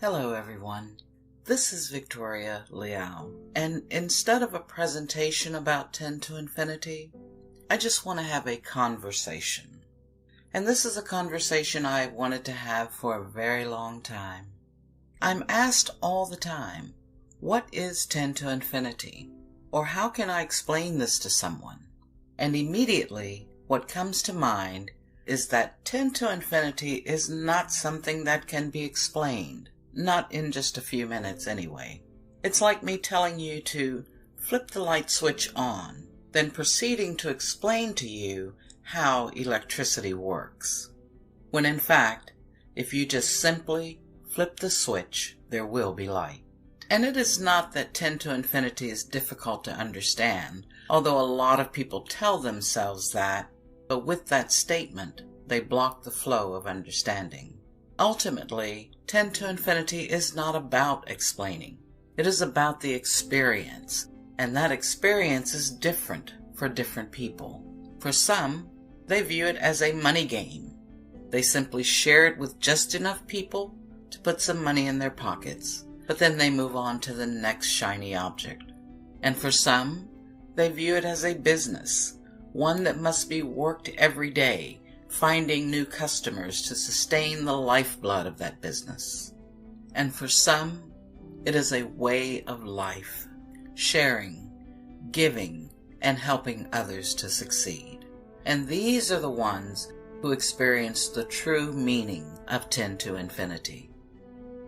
Hello everyone, this is Victoria Liao, and instead of a presentation about 10 to Infinity, I just want to have a conversation. And this is a conversation I wanted to have for a very long time. I'm asked all the time, what is 10 to Infinity? Or how can I explain this to someone? And immediately, what comes to mind is that 10 to Infinity is not something that can be explained. Not in just a few minutes anyway. It's like me telling you to flip the light switch on, then proceeding to explain to you how electricity works. When in fact, if you just simply flip the switch, there will be light. And it is not that 10 to Infinity is difficult to understand, although a lot of people tell themselves that, but with that statement, they block the flow of understanding. Ultimately, 10 to Infinity is not about explaining. It is about the experience, and that experience is different for different people. For some, they view it as a money game. They simply share it with just enough people to put some money in their pockets, but then they move on to the next shiny object. And for some, they view it as a business, one that must be worked every day, finding new customers to sustain the lifeblood of that business. And for some, it is a way of life, sharing, giving, and helping others to succeed. And these are the ones who experience the true meaning of 10 to Infinity.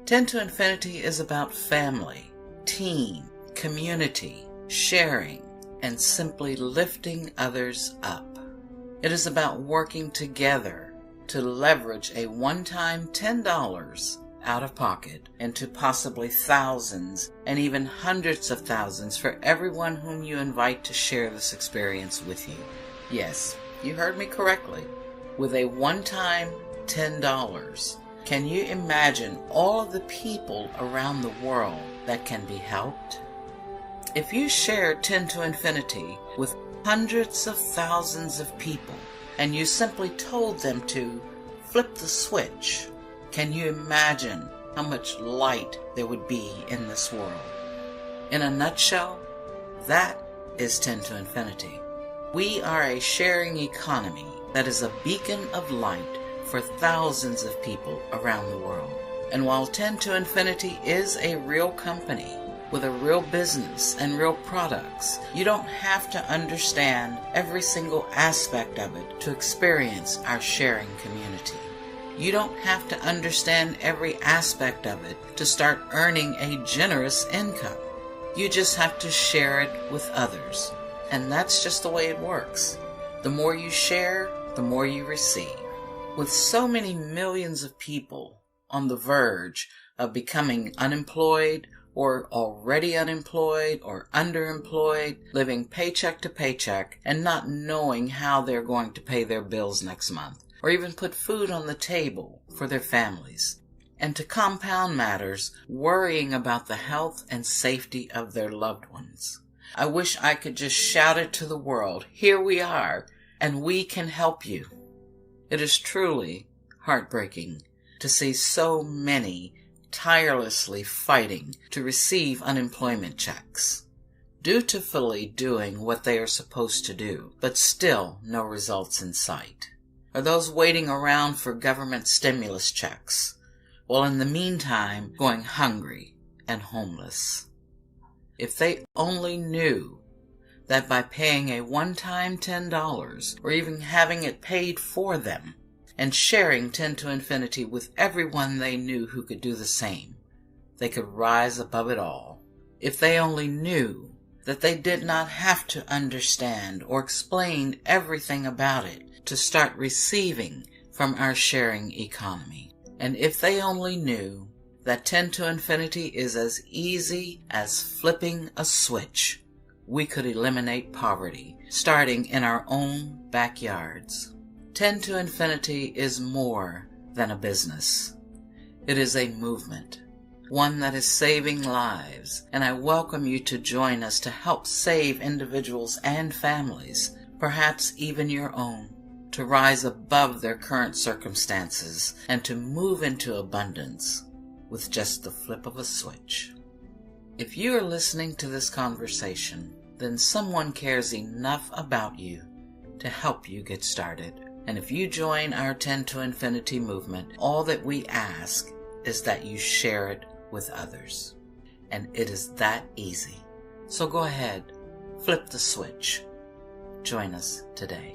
10 to Infinity is about family, team, community, sharing, and simply lifting others up. It is about working together to leverage a one-time $10 out of pocket into possibly thousands and even hundreds of thousands for everyone whom you invite to share this experience with you. Yes, you heard me correctly. With a one-time $10, can you imagine all of the people around the world that can be helped? If you share 10 to Infinity with hundreds of thousands of people, and you simply told them to flip the switch, can you imagine how much light there would be in this world? In a nutshell, that is 10 to Infinity. We are a sharing economy that is a beacon of light for thousands of people around the world. And while 10 to Infinity is a real company, with a real business and real products, you don't have to understand every single aspect of it to experience our sharing community. You don't have to understand every aspect of it to start earning a generous income. You just have to share it with others. And that's just the way it works. The more you share, the more you receive. With so many millions of people on the verge of becoming unemployed, or already unemployed or underemployed, living paycheck to paycheck and not knowing how they're going to pay their bills next month, or even put food on the table for their families. And to compound matters, worrying about the health and safety of their loved ones. I wish I could just shout it to the world, here we are, and we can help you. It is truly heartbreaking to see so many tirelessly fighting to receive unemployment checks, dutifully doing what they are supposed to do, but still no results in sight. Or those waiting around for government stimulus checks, while in the meantime going hungry and homeless. If they only knew that by paying a one-time $10, or even having it paid for them, and sharing 10 to Infinity with everyone they knew who could do the same, they could rise above it all. If they only knew that they did not have to understand or explain everything about it to start receiving from our sharing economy. And if they only knew that 10 to Infinity is as easy as flipping a switch, we could eliminate poverty, starting in our own backyards. 10 to Infinity is more than a business. It is a movement, one that is saving lives, and I welcome you to join us to help save individuals and families, perhaps even your own, to rise above their current circumstances and to move into abundance. with just the flip of a switch. If you are listening to this conversation, then someone cares enough about you to help you get started. And if you join our 10 to Infinity movement, all that we ask is that you share it with others. And it is that easy. So go ahead, flip the switch. Join us today.